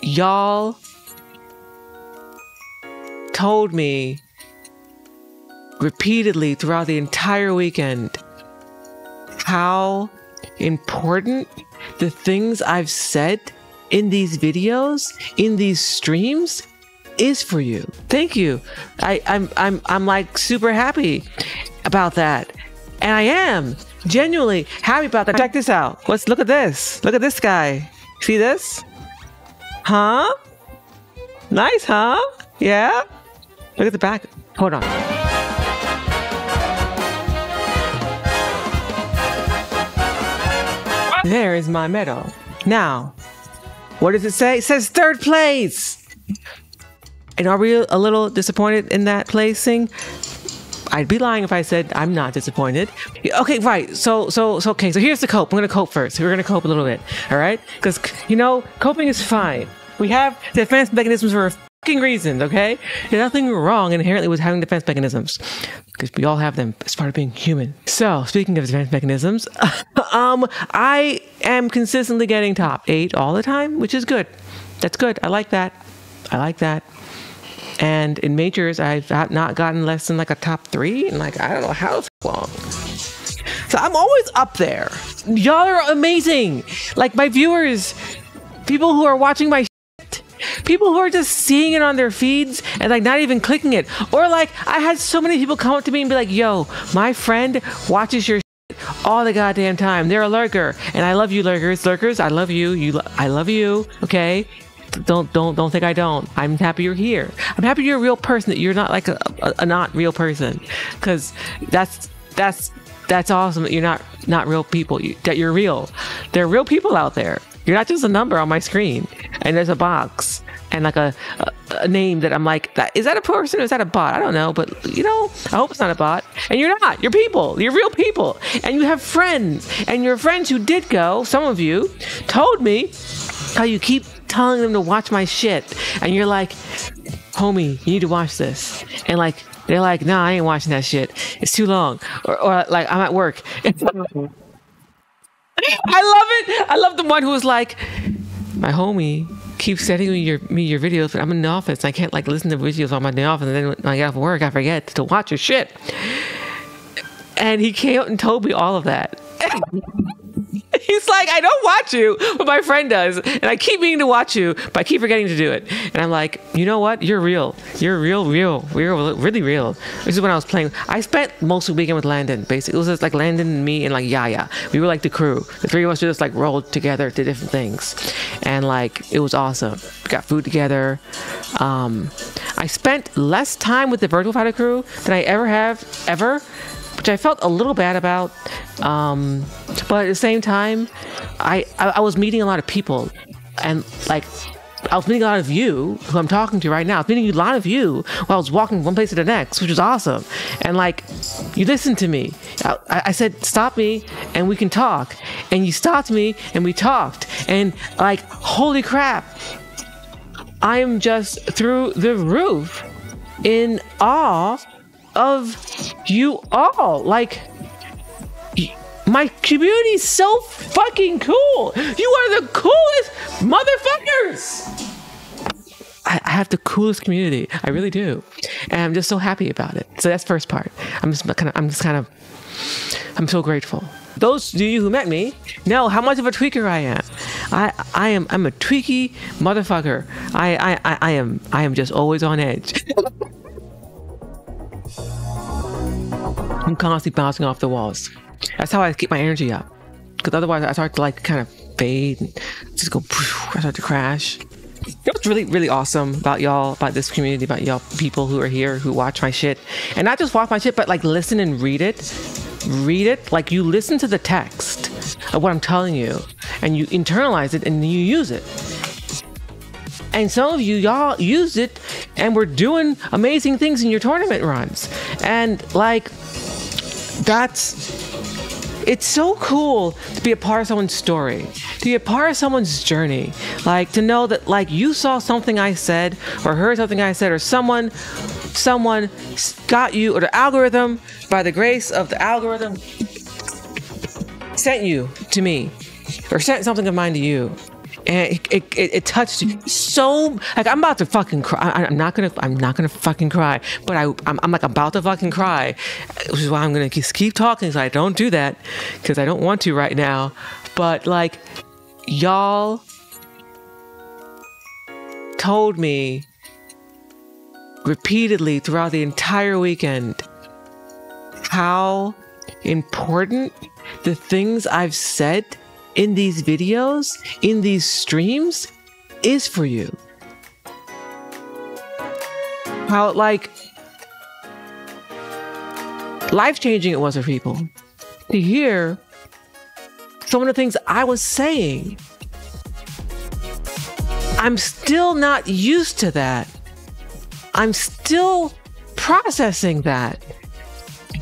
y'all told me repeatedly throughout the entire weekend how important the things I've said in these videos, in these streams, is for you. Thank you. I'm like super happy about that. And I am genuinely happy about that. Check this out. Look at this. Look at this guy. See this? Huh? Nice, huh? Yeah? Look at the back. Hold on. There is my medal. Now, what does it say? It says 3rd place. And are we a little disappointed in that placing? I'd be lying if I said I'm not disappointed. Okay, right. So here's the cope. I'm gonna cope first. We're gonna cope a little bit, all right? Because coping is fine. We have defense mechanisms for a fucking reason, okay? There's nothing wrong inherently with having defense mechanisms, because we all have them as part of being human. So speaking of defense mechanisms, I am consistently getting top 8 all the time, which is good. That's good. I like that. I like that. And in majors, I've not gotten less than like a top 3 in like, I don't know how long. So I'm always up there. Y'all are amazing. Like my viewers, people who are watching my shit, people who are just seeing it on their feeds and like not even clicking it. Or like I had so many people come up to me and be like, yo, my friend watches your shit all the goddamn time. They're a lurker. And I love you, lurkers. Lurkers, I love you. I love you. Okay? Don't think I don't. I'm happy you're here. I'm happy you're a real person, that you're not like a not real person, because that's awesome that you're not real people, that you're real. There are real people out there. You're not just a number on my screen and there's a box and like a name that I'm like, is that a person or is that a bot? I don't know, but I hope it's not a bot. And you're not. You're people. You're real people. And you have friends, and your friends who did go, some of you told me how you keep telling them to watch my shit, and you're like, homie, you need to watch this, and like they're like, nah, I ain't watching that shit, it's too long, or like I'm at work. I love it. I love the one who was like, my homie keeps sending me your videos, but I'm in the office, I can't like listen to videos while I'm in the office, and then when I get off work I forget to watch your shit. And he came out and told me all of that. He's like, I don't watch you, but my friend does. And I keep meaning to watch you, but I keep forgetting to do it. And I'm like, you know what? You're real. You're real, really real. This is when I was playing. I spent most of the weekend with Landon, basically. It was just like Landon and me and like Yaya. We were like the crew. The 3 of us just like rolled together to different things. And like, it was awesome. We got food together. I spent less time with the Virtual Fighter crew than I ever have, which I felt a little bad about. But at the same time, I was meeting a lot of people, and like I was meeting a lot of you who I'm talking to right now. I was meeting a lot of you while I was walking from one place to the next, which was awesome. And like, you listened to me. I said, stop me and we can talk. And you stopped me and we talked. And like, holy crap, I am just through the roof in awe of you all. Like, my community is so fucking cool. You are the coolest motherfuckers. I have the coolest community. I really do. And I'm just so happy about it. So that's the first part. I'm so grateful. Those of you who met me know how much of a tweaker I am. I'm a tweaky motherfucker. I am just always on edge. I'm constantly bouncing off the walls. That's how I keep my energy up. Because otherwise I start to like kind of fade and just go, I start to crash. What's really, really awesome about y'all, about this community, about y'all people who are here, who watch my shit. And not just watch my shit, but like listen and read it. Read it. Like you listen to the text of what I'm telling you and you internalize it and you use it. And some of you, y'all used it and were doing amazing things in your tournament runs. And like, it's so cool to be a part of someone's story, to be a part of someone's journey. Like to know that like you saw something I said or heard something I said, or someone got you, or the algorithm, by the grace of the algorithm, sent you to me or sent something of mine to you. And it touched you so, like, I'm about to fucking cry. I'm not gonna fucking cry, but I'm like about to fucking cry, which is why I'm gonna keep talking so I don't do that, because I don't want to right now. But like, y'all told me repeatedly throughout the entire weekend how important the things I've said in these videos, in these streams, is for you. How, like, life-changing it was for people to hear some of the things I was saying. I'm still not used to that. I'm still processing that.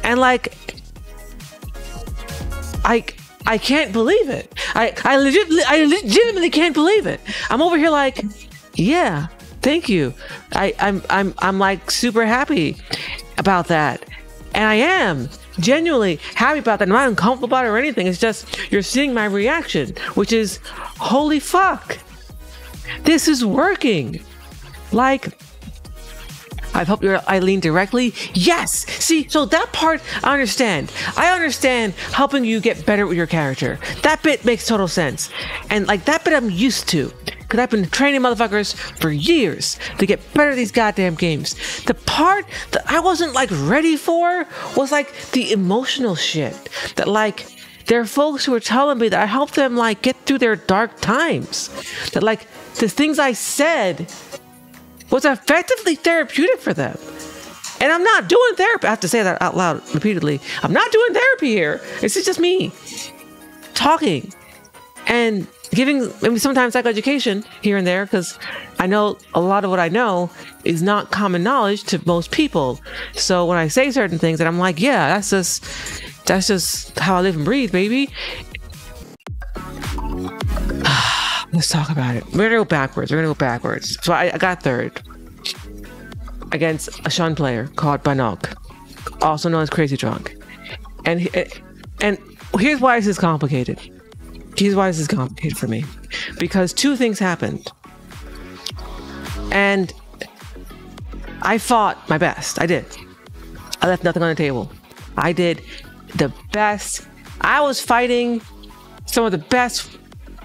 And like, I can't believe it. I legitimately can't believe it. I'm over here like, yeah, thank you. I'm like super happy about that. And I am genuinely happy about that. I'm not uncomfortable about it or anything. It's just, you're seeing my reaction, which is, holy fuck, this is working. Like, I've helped your Eileen directly. Yes. See, so that part I understand. I understand helping you get better with your character. That bit makes total sense. And like, that bit I'm used to, because I've been training motherfuckers for years to get better at these goddamn games. The part that I wasn't like ready for was like the emotional shit. That like, there are folks who are telling me that I helped them like get through their dark times. That like, the things I said was effectively therapeutic for them. And I'm not doing therapy. I have to say that out loud repeatedly. I'm not doing therapy here. This is just me talking and giving maybe sometimes psychoeducation here and there, because I know a lot of what I know is not common knowledge to most people. So when I say certain things and I'm like, yeah, that's just how I live and breathe, baby. Let's talk about it. We're gonna go backwards. So I got third against a Shun player called Banok, also known as Crazy Drunk. And here's why this is complicated. Here's why this is complicated for me. Because two things happened. And I fought my best. I did. I left nothing on the table. I did the best. I was fighting some of the best.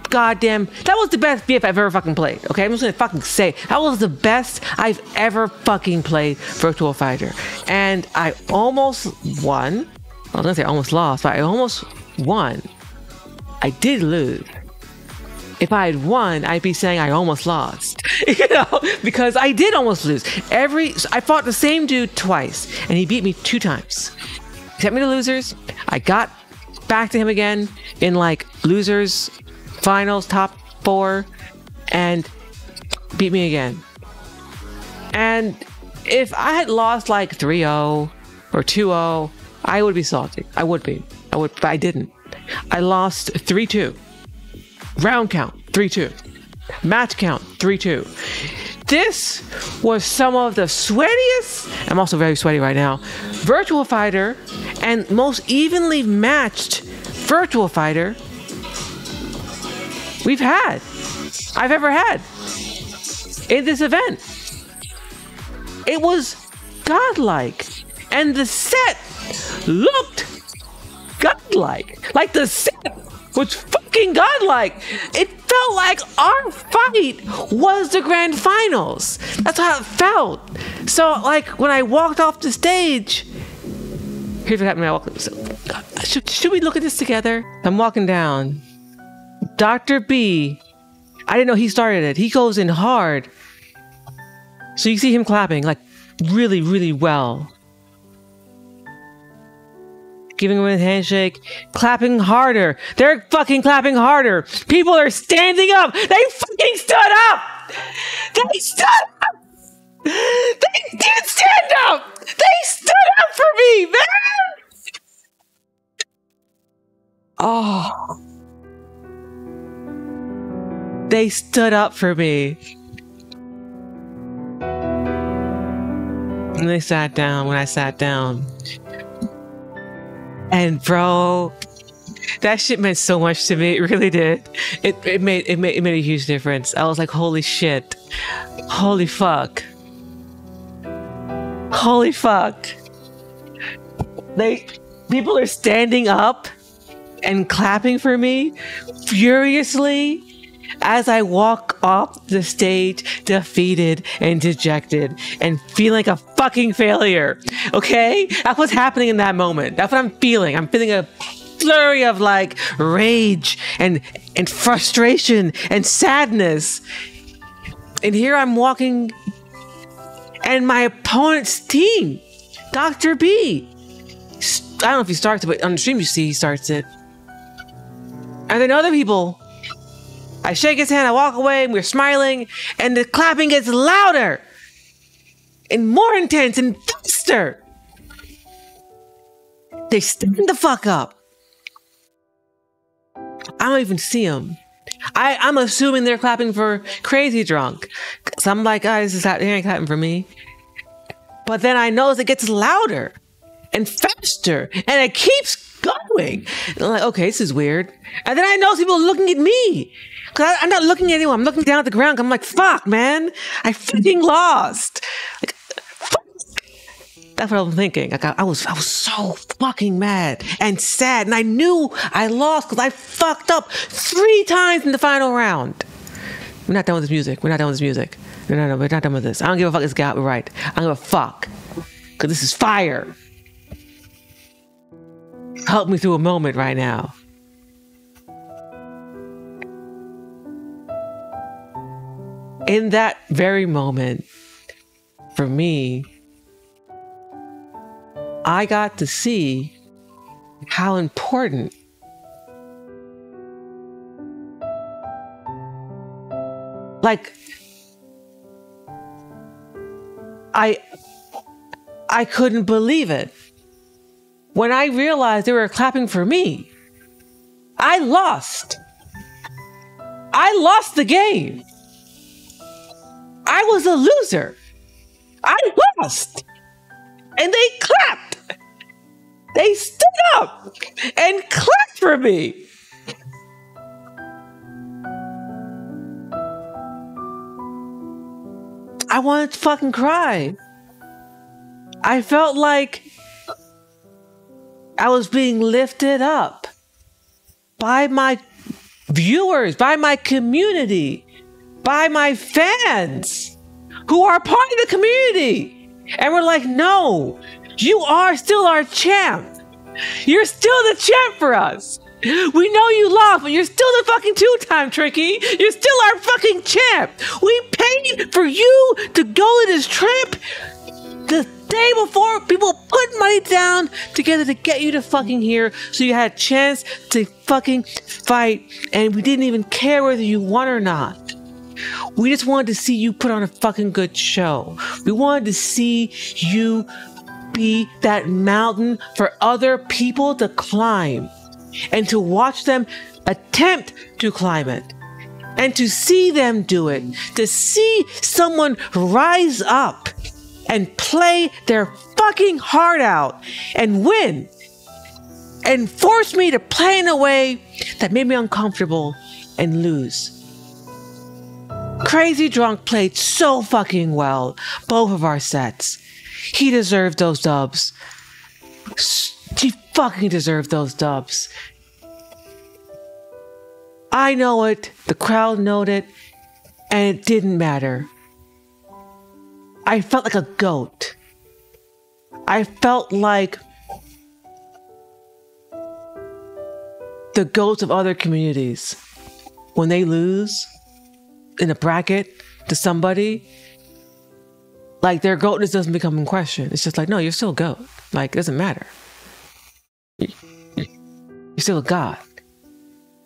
Goddamn, that was the best BF I've ever fucking played. Okay, I'm just gonna fucking say that was the best I've ever fucking played Virtual Fighter, and I almost won. I was gonna say I almost lost, but I almost won. I did lose. If I had won, I'd be saying I almost lost, you know, because I did almost lose. I fought the same dude twice, and he beat me 2 times. He sent me to losers. I got back to him again in like losers finals, top 4, and beat me again. And if I had lost like 3-0 or 2-0, I would be salty. I would, but I didn't. I lost 3-2. Round count, 3-2. Match count, 3-2. This was some of the sweatiest, I'm also very sweaty right now, Virtual Fighter and most evenly matched Virtual Fighter I've ever had in this event. It was godlike, and the set looked godlike. Like, the set was fucking godlike. It felt like our fight was the grand finals. That's how it felt. So like, when I walked off the stage, here's what happened when I walked. So, should we look at this together? I'm walking down. Dr. B, I didn't know he started it. He goes in hard. So you see him clapping, like, really, really well. Giving him a handshake, clapping harder. They're fucking clapping harder. People are standing up. They fucking stood up. They stood up. They did stand up. They stood up for me, man. Oh. They stood up for me. And they sat down when I sat down. And bro, That shit meant so much to me. It really did. It made a huge difference. I was like, holy shit. Holy fuck. Holy fuck. People are standing up and clapping for me furiously as I walk off the stage defeated and dejected and feeling like a fucking failure. Okay? That's what's happening in that moment. That's what I'm feeling. I'm feeling a flurry of like rage and frustration and sadness. And here I'm walking and my opponent's team, Dr. B. I don't know if he starts it, but on the stream you see he starts it. And then other people, I shake his hand, I walk away, and we're smiling, and the clapping gets louder and more intense and faster. They stand the fuck up. I don't even see them. I'm assuming they're clapping for Crazy Drunk. So I'm like, oh, they ain't clapping for me. But then I notice it gets louder and faster, and it keeps going. And I'm like, okay, this is weird. And then I notice people looking at me. Cause I'm not looking at anyone. I'm looking down at the ground. I'm like, fuck, man. I fucking lost. Like, fuck. That's what I was thinking. Like, I was so fucking mad and sad. And I knew I lost because I fucked up 3 times in the final round. We're not done with this music. We're not done with this music. No, we're not done with this. I don't give a fuck this guy got me right. I don't give a fuck. Because this is fire. Help me through a moment right now. In that very moment, for me, I got to see how important I couldn't believe it. When I realized they were clapping for me, I lost. I lost the game. I was a loser. I lost. And they clapped. They stood up and clapped for me. I wanted to fucking cry. I felt like I was being lifted up by my viewers, by my community, by my fans who are part of the community. And we're like, no, you are still our champ. You're still the champ for us. We know you lost, but you're still the fucking 2-time Tricky. You're still our fucking champ. We paid for you to go on this trip. The day before, people put money down together to get you to fucking here, so you had a chance to fucking fight, and we didn't even care whether you won or not. We just wanted to see you put on a fucking good show. We wanted to see you be that mountain for other people to climb, and to watch them attempt to climb it, and to see them do it, to see someone rise up and play their fucking heart out and win, and force me to play in a way that made me uncomfortable and lose. Crazy Drunk played so fucking well, both of our sets. He deserved those dubs. He fucking deserved those dubs. I know it, the crowd knowed it, and it didn't matter. I felt like a goat. I felt like the goats of other communities. When they lose in a bracket to somebody, like their goatness doesn't become in question. It's just like, no, you're still a goat. Like, it doesn't matter. You're still a god.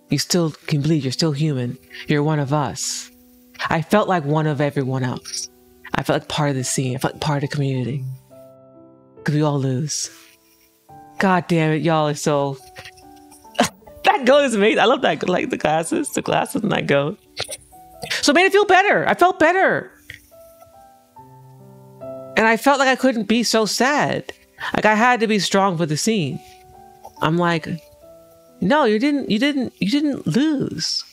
You still can bleed. You're still human. You're one of us. I felt like one of everyone else. I felt like part of the scene. I felt like part of the community. Because we all lose. God damn it, y'all are so... That goat is amazing. I love that. Like the glasses. The glasses and that goat. So it made it feel better. I felt better. And I felt like I couldn't be so sad. Like I had to be strong for the scene. I'm like, No, you didn't lose.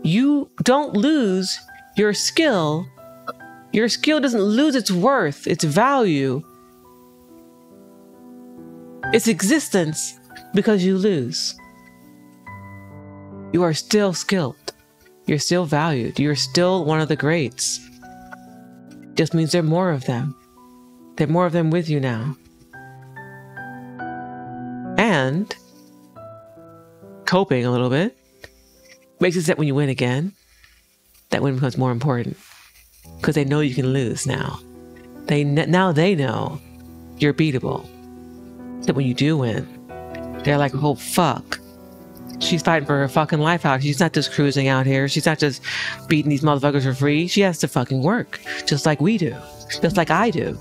You don't lose your skill. Your skill doesn't lose its worth, its value, its existence because you lose. You are still skilled. You're still valued. You're still one of the greats. Just means there are more of them. There are more of them with you now. And coping a little bit makes it that when you win again, that win becomes more important because they know you can lose now. Now they know you're beatable. That when you do win, they're like, oh fuck, she's fighting for her fucking life out. She's not just cruising out here. She's not just beating these motherfuckers for free. She has to fucking work, just like we do, just like I do.